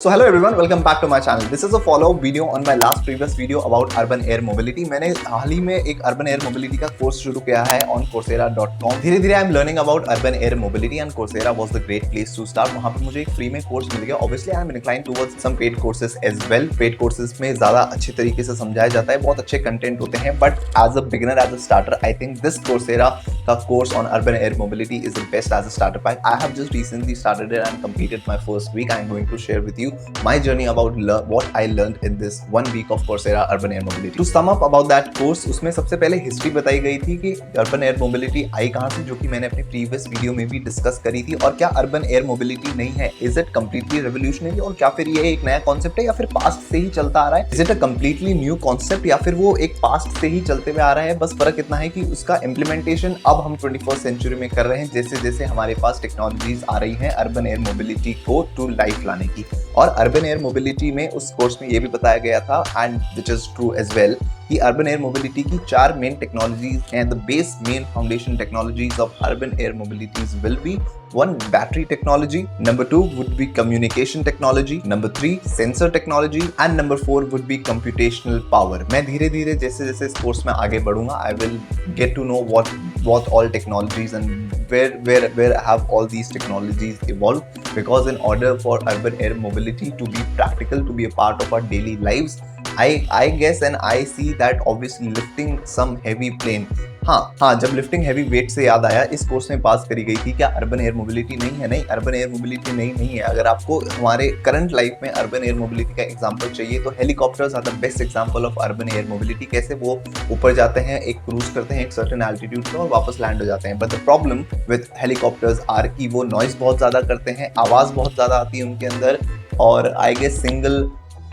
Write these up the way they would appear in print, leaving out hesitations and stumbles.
So hello everyone, welcome back to my channel. This is a follow-up video on my last previous video about urban air mobility. मैंने हाल ही में एक urban air mobility का course शुरू किया है on coursera.com. धीरे धीरे I am learning about urban air mobility and Coursera was the great place to start. वहाँ पे मुझे एक फ्री में कोर्स मिल गया. Obviously I am inclined towards some paid courses as well. Paid courses में ज़्यादा अच्छे तरीके से समझाया जाता है, बहुत अच्छे कंटेंट होते हैं. But as a beginner, as a starter, I think this Coursera का course on urban air mobility is the best as a starter pack. I have just recently started it and completed my first week. I am going to share with you my journey about what I learned in this 1 week of Coursera Urban Air Mobility. To sum up about that course, उसमें सबसे पहले history बताई गई थी कि urban air mobility आई कहाँ से, जो कि मैंने अपने प्रीवियस वीडियो में भी डिस्कस करी थी. और क्या अर्बन एयर मोबिलिटी नहीं है, इज इट कम्प्लीटली रेवोल्यूशनरी, और क्या फिर ये एक नया कॉन्सेप्ट है या फिर पास्ट से ही चलता आ रहा है. Is it a completely new concept या फिर वो एक पास्ट से ही चलते हुए आ रहा है. बस फर्क इतना है कि उसका इम्प्लीमेंटेशन अब हम 21st सेंचुरी में कर रहे हैं, जैसे जैसे हमारे पास टेक्नोलॉजीज आ रही हैं अर्बन एयर मोबिलिटी को टू लाइफ लाने की. और अर्बन एयर मोबिलिटी में उस कोर्स में ये भी बताया गया था, and which is true as well, कि अर्बन एयर मोबिलिटी की 4 मेन टेक्नोलॉजीज हैं. The base main foundation technologies of urban air mobilities will be 1. battery technology, number 2 would be communication technology, number 3 sensor technology, and number 4 would be computational power. मैं धीरे धीरे जैसे जैसे इस course में आगे बढ़ूंगा, I will get to know what all technologies and where have all these technologies evolved, because in order for urban air mobility to be practical, to be a part of our daily lives, I guess and I see that obviously lifting some heavy plane. हाँ, जब lifting heavy weight से याद आया, इस course में पास करी गई थी क्या अर्बन एयर मोबिलिटी नहीं है. नहीं, अर्बन एयर मोबिलिटी नहीं है. अगर आपको हमारे करंट लाइफ में अर्बन एयर मोबिलिटी का एग्जांपल चाहिए तो helicopters are the best example of urban air mobility. कैसे वो ऊपर जाते हैं, एक क्रूज करते हैं एक सर्टेन एल्टीट्यूड पे और वापस लैंड हो जाते हैं. But the problem with helicopters are की वो नॉइज बहुत ज़्यादा करते हैं, आवाज़ बहुत ज़्यादा आती है उनके अंदर. और आई गेस सिंगल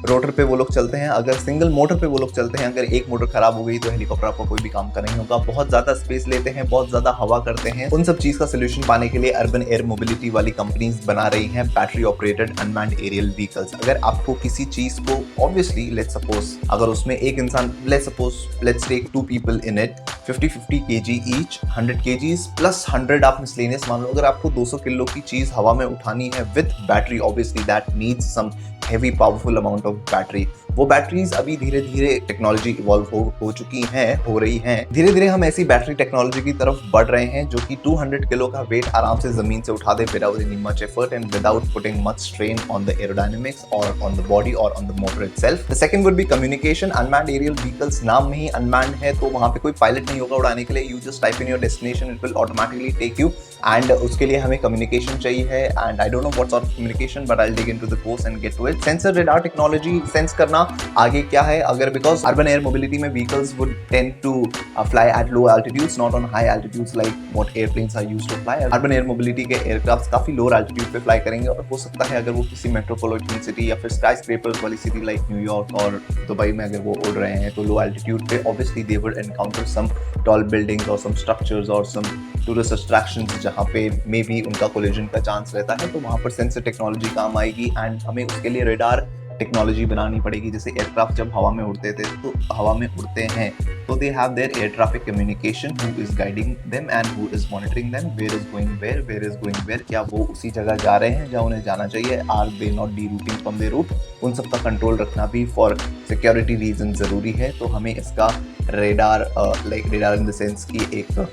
रोटर पे वो लोग चलते हैं, अगर सिंगल मोटर पे वो लोग चलते हैं, अगर एक मोटर खराब हो गई तो हेलीकॉप्टर आपको कोई भी काम का नहीं होगा. बहुत ज्यादा स्पेस लेते हैं, बहुत ज्यादा हवा करते हैं. उन सब चीज का सोल्यूशन पाने के लिए अर्बन एयर मोबिलिटी वाली कंपनीज बना रही हैं battery operated unmanned aerial vehicles. अगर आपको किसी चीज को ऑब्वियसली लेट्स सपोज अगर उसमें एक इंसान, let's take 2 people in it, 50-50 kg each, 100 kgs plus 100 आप मिसलेनियस मान लो. अगर आपको 200 किलो की चीज हवा में उठानी है with battery, obviously that needs some heavy powerful amount of battery. वो बैटरीज अभी धीरे धीरे टेक्नोलॉजी इवॉल्व हो चुकी हैं, हो रही हैं. धीरे धीरे हम ऐसी बैटरी टेक्नोलॉजी की तरफ बढ़ रहे हैं जो कि 200 किलो का वेट आराम से जमीन से उठा दे without any much effort and without putting much strain on the aerodynamics और ऑन द बॉडी और on the motor itself. The second would be communication. Unmanned aerial vehicles, नाम में ही अनमैन्ड है तो वहां पे कोई पायलट नहीं होगा उड़ाने के लिए. You just type in your destination, it will automatically take you. And उसके लिए हमें कम्युनिकेशन चाहिए है, and I don't know what sort of communication, but I will dig into the course and get to it. Sensor radar technology, sense करना आगे क्या है. अगर बिकॉज अर्बन एयर मोबिलिटी में vehicles would tend to fly at low altitudes, not on high altitudes like what airplanes are used to fly. Urban air mobility के aircraft काफी low altitude पे fly करेंगे, और हो सकता है अगर वो किसी मेट्रोपॉलिटन सिटी या फिर स्काई स्क्रैपर्स वाली सिटी लाइक न्यूयॉर्क और दुबई में अगर वो उड़ रहे हैं तो लो एल्टीट्यूड पे obviously they would encounter some tall buildings और सम स्ट्रक्चर्स और सम टूरिस्ट अट्रैक्शंस जहाँ पे मे बी उनका कोलिजन का चांस रहता है, तो वहाँ पर सेंसर टेक्नोलॉजी काम आएगी. एंड हमें उसके लिए रेडार टेक्नोलॉजी बनानी पड़ेगी. जैसे एयरक्राफ्ट जब हवा में उड़ते थे तो हवा में उड़ते हैं तो they have their air traffic communication, who is guiding them and who is monitoring them, where is going where, क्या वो उसी जगह जा रहे हैं जहाँ उन्हें जाना चाहिए, are they not derouting from their route. उन सब का कंट्रोल रखना भी फॉर सिक्योरिटी रीजन जरूरी है. तो हमें इसका radar radar in the sense की एक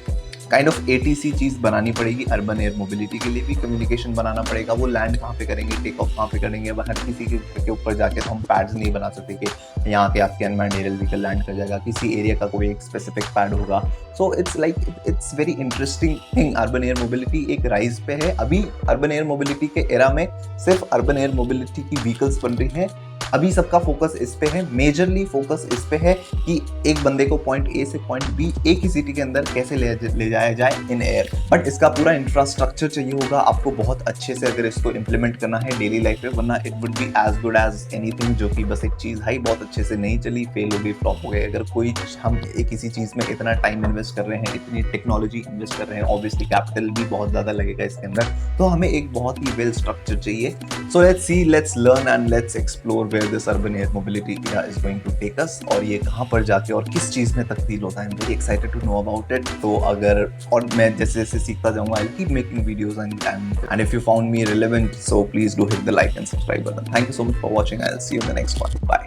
काइंड ऑफ ATC चीज़ बनानी पड़ेगी. अर्बन एयर मोबिलिटी के लिए भी कम्युनिकेशन बनाना पड़ेगा. वो लैंड कहाँ पे करेंगे, टेक ऑफ कहाँ पे करेंगे, हर किसी के ऊपर जाके तो हम पैड्स नहीं बना सकते कि यहाँ के आपके अनमैन्ड एरियल व्हीकल लैंड कर जाएगा. किसी एरिया का कोई एक स्पेसिफिक पैड होगा. So it's very interesting thing. Urban air mobility एक राइज पे है. अभी अर्बन एयर मोबिलिटी के एरा में सिर्फ अर्बन एयर मोबिलिटी की व्हीकल्स बन रही हैं. अभी सबका फोकस इस पे है, मेजरली फोकस इस पे है कि एक बंदे को पॉइंट A से पॉइंट B एक ही सिटी के अंदर कैसे ले जाया जाए इन एयर. बट इसका पूरा इंफ्रास्ट्रक्चर चाहिए होगा आपको बहुत अच्छे से अगर इसको इम्प्लीमेंट करना है डेली लाइफ में, वरना it would be as good as anything जो कि बस एक चीज़ है बहुत अच्छे से नहीं चली, फेल हो गई, फ्लॉप हो गई. अगर कोई हम किसी चीज़ में इतना टाइम इन्वेस्ट कर रहे हैं, इतनी टेक्नोलॉजी इन्वेस्ट कर रहे हैं, ऑब्वियसली कैपिटल भी बहुत ज़्यादा लगेगा इसके अंदर, तो हमें एक बहुत ही वेल स्ट्रक्चर चाहिए. So let's see, let's learn and let's explore where this urban air mobility era is going to take us, और ये कहाँ पर जाके और किस चीज में तब्दील होता है। I'm very excited to know about it। तो अगर और मैं जैसे जैसे सीखता जाऊंगा I'll keep making videos and if you found me relevant, so please do hit the like and subscribe button। Thank you so much for watching। I'll see you in the next one। Bye।